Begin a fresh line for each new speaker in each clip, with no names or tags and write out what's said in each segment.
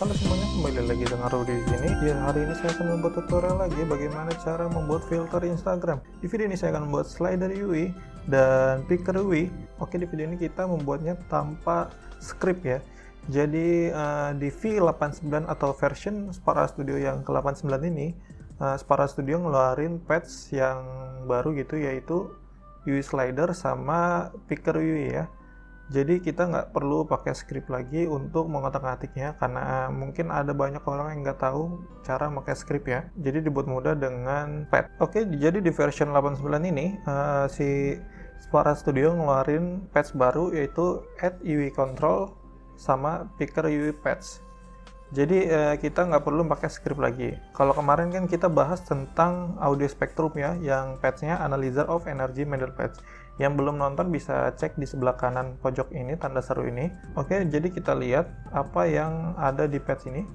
Halo semuanya, kembali lagi dengan Rudy di sini. Ya, hari ini saya akan membuat tutorial lagi bagaimana cara membuat filter Instagram. Di video ini saya akan membuat slider UI dan picker UI. Oke, di video ini kita membuatnya tanpa script ya. Jadi di V89 atau version Spara Studio yang ke-89 ini, Spara Studio ngeluarin patch yang baru gitu, yaitu UI slider sama picker UI ya. Jadi kita nggak perlu pakai script lagi untuk mengotak-atiknya, karena mungkin ada banyak orang yang nggak tahu cara pakai script ya. Jadi dibuat mudah dengan patch. Oke, jadi di version 89 ini si Spara Studio ngeluarin patch baru, yaitu Add UI Control sama Picker UI Patch. Jadi kita nggak perlu pakai script lagi. Kalau kemarin kan kita bahas tentang audio spectrum ya, yang patch-nya Analyzer of Energy Model Patch. Yang belum nonton bisa cek di sebelah kanan pojok ini, tanda seru ini. Oke, jadi kita lihat apa yang ada di patch ini.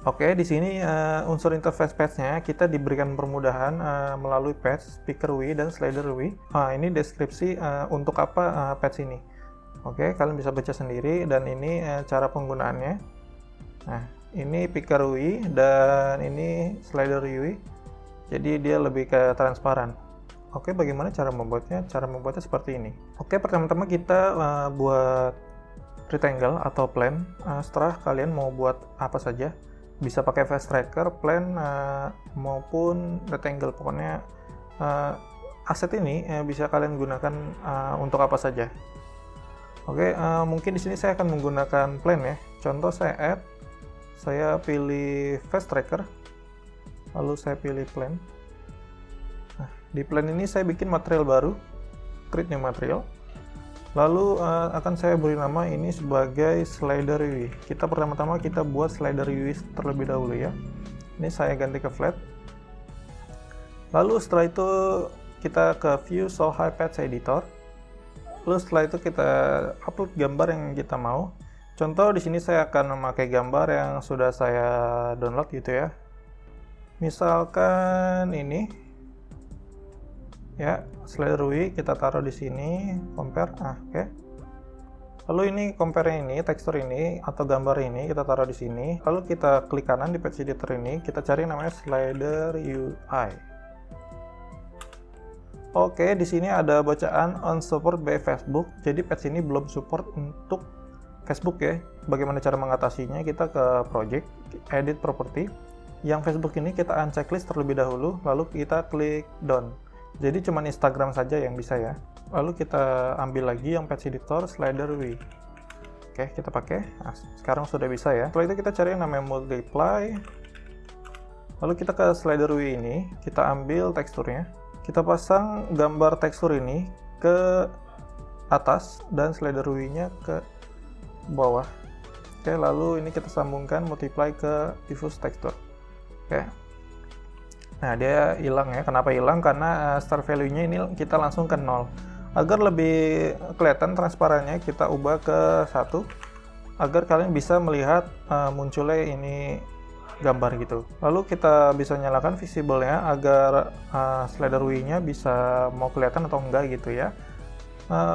Oke, di sini unsur interface patch-nya kita diberikan permudahan melalui patch, Picker UI, dan Slider UI. Ini deskripsi untuk apa patch ini. Oke, kalian bisa baca sendiri, dan ini cara penggunaannya. Nah, ini Picker UI dan ini Slider UI. Jadi dia lebih ke transparan. Oke, bagaimana cara membuatnya? Cara membuatnya seperti ini. Oke, pertama-tama kita buat rectangle atau plane. Setelah kalian mau buat apa saja, bisa pakai face tracker, plane maupun rectangle. Pokoknya aset ini bisa kalian gunakan untuk apa saja. Oke, mungkin di sini saya akan menggunakan plane ya. Contoh saya add, saya pilih face tracker, lalu saya pilih plane. Nah, di plane ini saya bikin material baru, create new material. Lalu akan saya beri nama ini sebagai slider UI. Pertama-tama kita buat slider UI terlebih dahulu ya. Ini saya ganti ke flat. Lalu setelah itu kita ke view show high patch editor. Lalu setelah itu kita upload gambar yang kita mau. Contoh di sini saya akan memakai gambar yang sudah saya download gitu ya. Misalkan ini ya, slider UI kita taruh di sini, compare. Oke. Lalu ini compare ini, tekstur ini atau gambar ini kita taruh di sini. Lalu kita klik kanan di patch editor ini, kita cari namanya slider UI. Oke, di sini ada bacaan on support by Facebook. Jadi patch ini belum support untuk Facebook ya. Bagaimana cara mengatasinya? Kita ke project, edit property. Yang Facebook ini kita unchecklist terlebih dahulu, lalu kita klik done. Jadi cuma Instagram saja yang bisa ya. Lalu kita ambil lagi yang patch editor slider UI. Oke, kita pakai. Nah, sekarang sudah bisa ya. Setelah itu kita cari yang namanya multiply. Lalu kita ke slider UI ini, kita ambil teksturnya. Kita pasang gambar tekstur ini ke atas dan slider UI-nya ke bawah. Oke, lalu ini kita sambungkan multiply ke diffuse texture. Oke. Nah, dia hilang ya. Kenapa hilang? Karena start value-nya ini kita langsung ke 0. Agar lebih kelihatan transparannya, kita ubah ke 1 agar kalian bisa melihat munculnya ini gambar gitu. Lalu kita bisa nyalakan visible-nya agar slider UI-nya bisa mau kelihatan atau enggak gitu ya.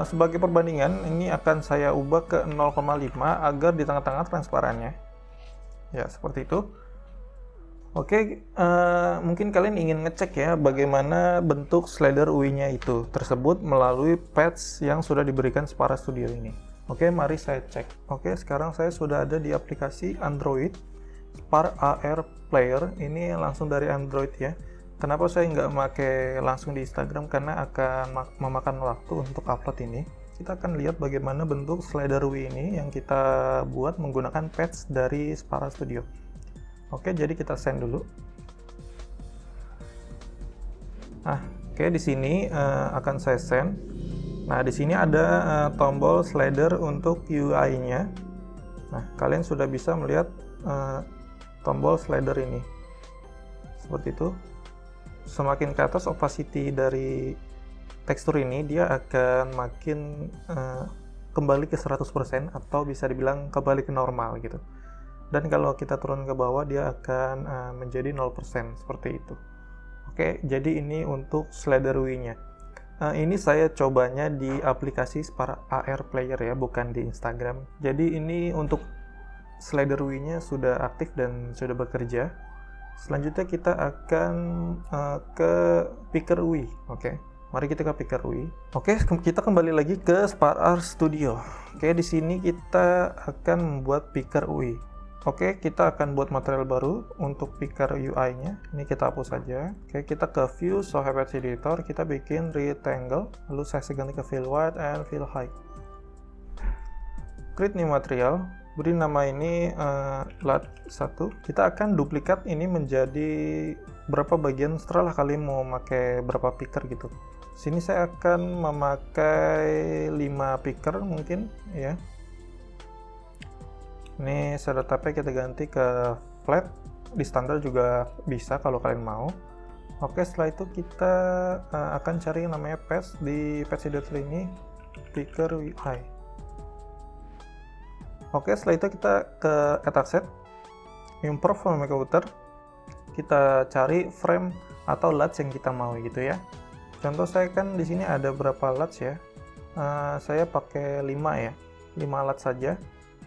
Sebagai perbandingan, ini akan saya ubah ke 0,5 agar di tengah-tengah transparannya. Ya, seperti itu. Oke, mungkin kalian ingin ngecek ya bagaimana bentuk slider UI-nya itu tersebut melalui patch yang sudah diberikan Spara Studio ini. Oke, mari saya cek. Oke, sekarang saya sudah ada di aplikasi Android, Spara AR Player. Ini langsung dari Android ya. Kenapa saya nggak pakai langsung di Instagram? Karena akan memakan waktu untuk upload ini. Kita akan lihat bagaimana bentuk slider UI ini yang kita buat menggunakan patch dari Spara Studio. Oke, jadi kita send dulu. Nah, oke, di sini akan saya send. Nah, di sini ada tombol slider untuk UI-nya. Nah, kalian sudah bisa melihat tombol slider ini. Seperti itu. Semakin ke atas opacity dari tekstur ini, dia akan makin kembali ke 100% atau bisa dibilang kembali ke normal gitu. Dan kalau kita turun ke bawah, dia akan menjadi 0%, seperti itu. Oke, jadi ini untuk slider UI-nya. Ini saya cobanya di aplikasi Spara AR Player ya, bukan di Instagram. Jadi ini untuk slider UI-nya sudah aktif dan sudah bekerja. Selanjutnya kita akan ke Picker UI. Oke, mari kita ke Picker UI. Oke, kita kembali lagi ke SparkArt Studio. Oke, di sini kita akan membuat Picker UI. Oke, kita akan buat material baru untuk Picker UI-nya. Ini kita hapus saja. Oke, kita ke View, Show Hypertext Editor. Kita bikin rectangle, lalu saya ganti ke Fill Width and Fill Height. Create new material. Beri nama ini lat 1. Kita akan duplikat ini menjadi berapa bagian setelah kalian mau memakai berapa picker gitu. Sini saya akan memakai 5 picker mungkin ya. Ini setupnya kita ganti ke flat. Di standar juga bisa kalau kalian mau. Oke, setelah itu kita akan cari yang namanya patch di patch editor ini, Picker UI. Oke, setelah itu kita ke Attack Set, Import from Computer, kita cari frame atau latch yang kita mau gitu ya. Contoh saya kan di sini ada berapa latch ya? Saya pakai 5 ya, 5 latch saja.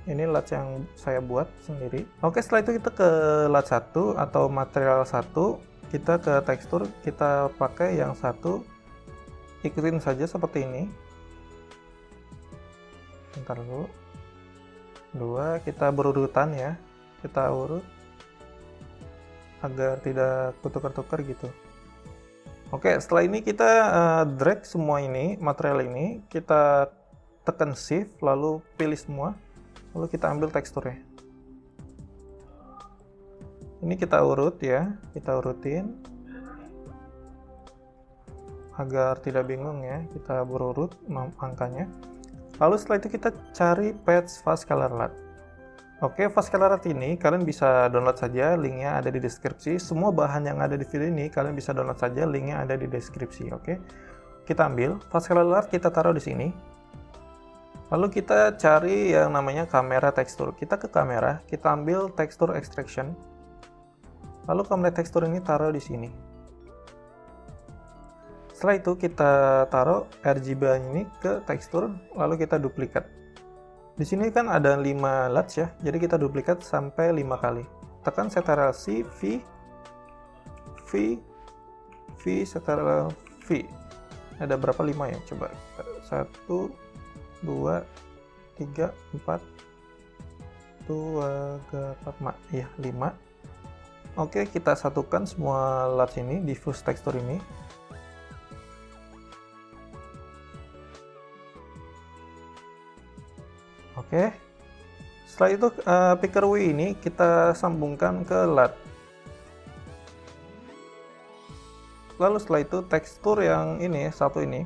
Ini latch yang saya buat sendiri. Oke, setelah itu kita ke latch 1 atau material 1, kita ke tekstur, kita pakai yang 1, ikutin saja seperti ini. Bentar dulu. 2, kita berurutan ya, kita urut agar tidak ketukar-tukar gitu. Oke, setelah ini kita drag semua ini, material ini, kita tekan shift, lalu pilih semua, lalu kita ambil teksturnya. Ini kita urut ya, kita urutin agar tidak bingung ya, kita berurut angkanya. Lalu setelah itu kita cari patch Fast Color Lat. Oke, Fast Color Lat ini kalian bisa download saja, linknya ada di deskripsi. Semua bahan yang ada di video ini kalian bisa download saja, linknya ada di deskripsi. Oke, kita ambil Fast Color Lat, kita taruh di sini. Lalu kita cari yang namanya kamera tekstur. Kita ke kamera, kita ambil tekstur extraction. Lalu kamera tekstur ini taruh di sini. Setelah itu kita taruh RGB ini ke tekstur, lalu kita duplikat. Di sini kan ada 5 latch ya, jadi kita duplikat sampai 5 kali. Tekan Ctrl C, V, Ctrl V. Ada berapa? 5 ya? Coba. 1, 2, 3, 4, 4, ya 5. Oke, kita satukan semua latch ini, diffuse tekstur ini. Oke, setelah itu Picker UI ini kita sambungkan ke lat. Lalu setelah itu tekstur yang ini, satu ini,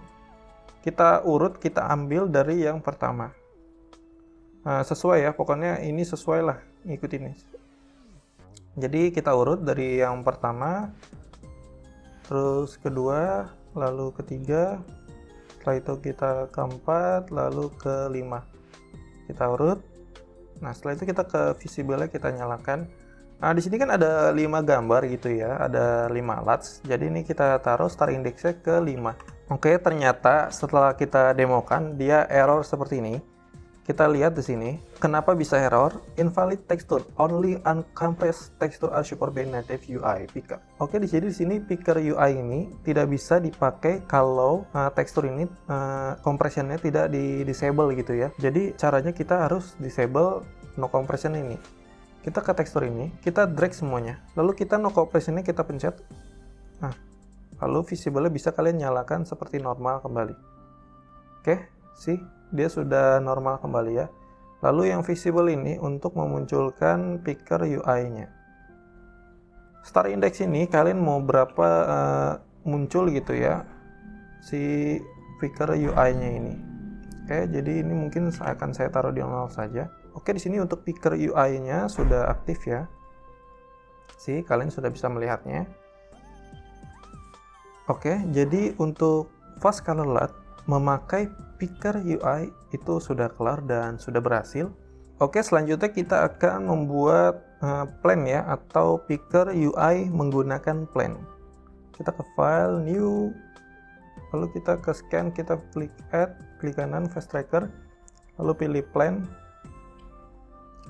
kita urut, kita ambil dari yang pertama. Sesuai ya, pokoknya ini sesuai lah, ngikut ini. Jadi kita urut dari yang pertama, terus kedua, lalu ketiga, setelah itu kita keempat, lalu kelima. Kita urut. Nah, setelah itu kita ke visible-nya kita nyalakan. Nah, di sini kan ada 5 gambar gitu ya, ada 5 latch. Jadi ini kita taruh start index-nya ke 5. Oke, ternyata setelah kita demokan dia error seperti ini. Kita lihat di sini, kenapa bisa error? Invalid texture, only uncompressed texture are support by native UI Picker. Oke, di sini Picker UI ini tidak bisa dipakai kalau tekstur ini compressionnya tidak di disable gitu ya. Jadi caranya kita harus disable no compression ini. Kita ke tekstur ini, kita drag semuanya, lalu kita no compressionnya kita pencet. Nah, lalu visible bisa kalian nyalakan seperti normal kembali. Oke, dia sudah normal kembali ya. Lalu yang visible ini untuk memunculkan Picker UI-nya. Start index ini kalian mau berapa muncul gitu ya si Picker UI-nya ini. Oke, jadi ini mungkin akan saya taruh di 0 saja. Oke, di sini untuk Picker UI-nya sudah aktif ya. Kalian sudah bisa melihatnya. Oke, jadi untuk Fast Color Lat memakai Picker UI itu sudah kelar dan sudah berhasil. Oke, selanjutnya kita akan membuat plan ya, atau Picker UI menggunakan plan. Kita ke file, new, lalu kita ke scan, kita klik add, klik kanan fast tracker, lalu pilih plan.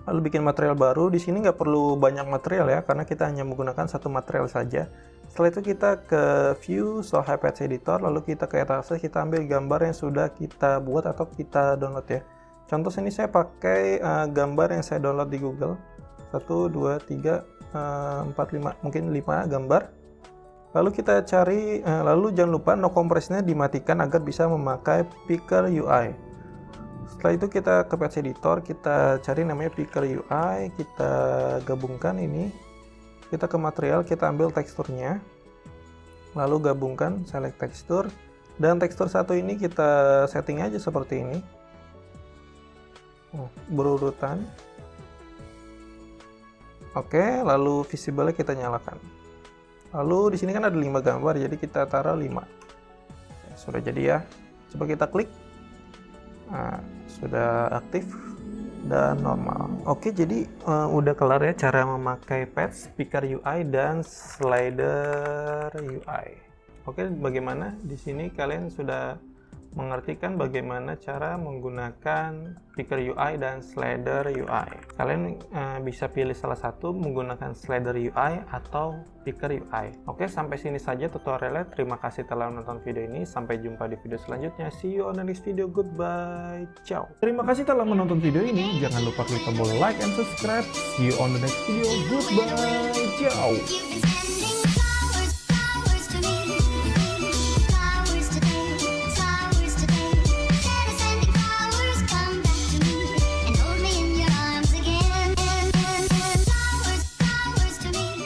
Lalu bikin material baru. Di sini nggak perlu banyak material ya, karena kita hanya menggunakan satu material saja. Setelah itu kita ke view Soul Hypage Editor, lalu kita ke etalase, kita ambil gambar yang sudah kita buat atau kita download ya. Contoh sini saya pakai gambar yang saya download di Google. 1, 2, 3, 4, 5, mungkin 5 gambar. Lalu kita cari, lalu jangan lupa no compress-nya dimatikan agar bisa memakai Picker UI. Setelah itu kita ke Patch Editor, kita cari namanya Picker UI, kita gabungkan ini. Kita ke material, kita ambil teksturnya, lalu gabungkan, select tekstur, dan tekstur satu ini kita setting aja seperti ini, berurutan. Oke, lalu visible kita nyalakan. Lalu di sini kan ada 5 gambar, jadi kita taruh 5. Sudah jadi ya. Coba kita klik. Nah, sudah aktif dan normal. Oke, jadi udah kelar ya cara memakai patch, Picker UI, dan slider UI. Oke, bagaimana? Di sini kalian sudah mengerti kan bagaimana cara menggunakan Picker UI dan slider UI. Kalian bisa pilih salah satu menggunakan slider UI atau Picker UI. Oke, sampai sini saja tutorialnya. Terima kasih telah menonton video ini. Sampai jumpa di video selanjutnya. See you on the next video. Goodbye. Ciao. Terima kasih telah menonton video ini. Jangan lupa klik tombol like and subscribe. See you on the next video. Goodbye. Ciao.